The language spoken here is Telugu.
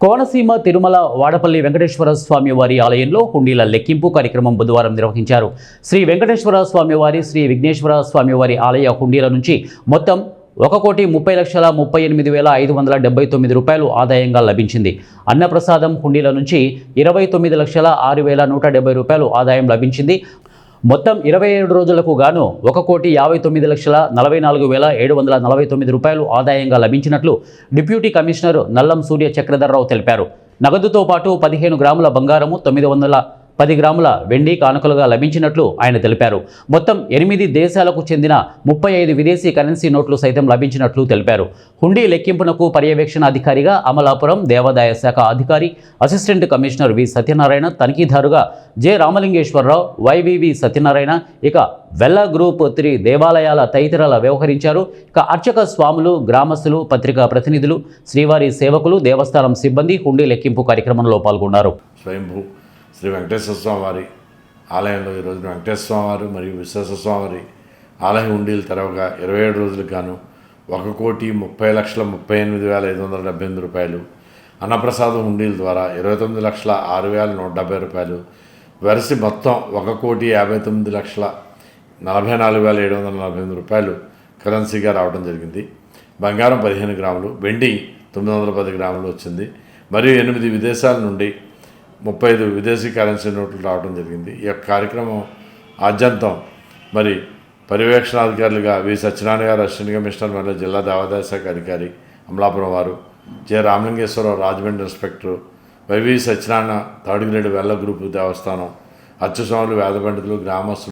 కోనసీమ తిరుమల వాడపల్లి వెంకటేశ్వర స్వామి వారి ఆలయంలో హుండీల లెక్కింపు కార్యక్రమం బుధవారం నిర్వహించారు. శ్రీ వెంకటేశ్వర స్వామి వారి, శ్రీ విఘ్నేశ్వర స్వామి వారి ఆలయ హుండీల నుంచి మొత్తం 1,30,38,579 రూపాయలు ఆదాయంగా లభించింది. అన్నప్రసాదం హుండీల నుంచి 29,06,170 రూపాయలు ఆదాయం లభించింది. మొత్తం 27 రోజులకు గాను 1,59,44,749 రూపాయలు ఆదాయంగా లభించినట్లు డిప్యూటీ కమిషనర్ నల్లం సూర్య చక్రధర్రావు తెలిపారు. నగదుతో పాటు 15 గ్రాముల బంగారము, 910 గ్రాముల వెండి కానుకలుగా లభించినట్లు ఆయన తెలిపారు. మొత్తం 8 దేశాలకు చెందిన 35 విదేశీ కరెన్సీ నోట్లు సైతం లభించినట్లు తెలిపారు. హుండీ లెక్కింపునకు పర్యవేక్షణ అధికారిగా అమలాపురం దేవాదాయ శాఖ అధికారి అసిస్టెంట్ కమిషనర్ వి సత్యనారాయణ, తనిఖీదారుగా జె రామలింగేశ్వరరావు, వైవివి సత్యనారాయణ, ఇక వెల్ల గ్రూప్ 3 దేవాలయాల తదితరుల వ్యవహరించారు. ఇక అర్చక స్వాములు, గ్రామస్తులు, పత్రికా ప్రతినిధులు, శ్రీవారి సేవకులు, దేవస్థానం సిబ్బంది హుండీ లెక్కింపు కార్యక్రమంలో పాల్గొన్నారు. స్వయంభూ శ్రీ వెంకటేశ్వర స్వామి వారి ఆలయంలో ఈరోజు వెంకటేశ్వర స్వామి వారు మరియు విశ్వేశ్వర స్వామి వారి ఆలయ హుండీలు తెరవగా 27 రోజులకు గాను 1,30,38,578 రూపాయలు, అన్నప్రసాదం హుండీల ద్వారా 29,06,170 రూపాయలు, వెరసి మొత్తం 1,59,44,748 రూపాయలు కరెన్సీగా రావడం జరిగింది. బంగారం 15 గ్రాములు, వెండి 910 గ్రాములు వచ్చింది. మరియు 8 విదేశాల నుండి 35 విదేశీ కరెన్సీ నోట్లు రావడం జరిగింది. ఈ యొక్క కార్యక్రమం ఆద్యంతం మరి పర్యవేక్షణాధికారులుగా వి సత్యనారాయణ గారు, అసిస్టెంట్ కమిషనర్ మరియు జిల్లా దేవాదాయ శాఖ అధికారి అమలాపురం వారు, J Ramalingeswararao Rajahmundry inspector, Y V Satyanarayana third grade Vella group దేవస్థానం, అర్చస్వాములు, వేద పండితులు, గ్రామస్తులు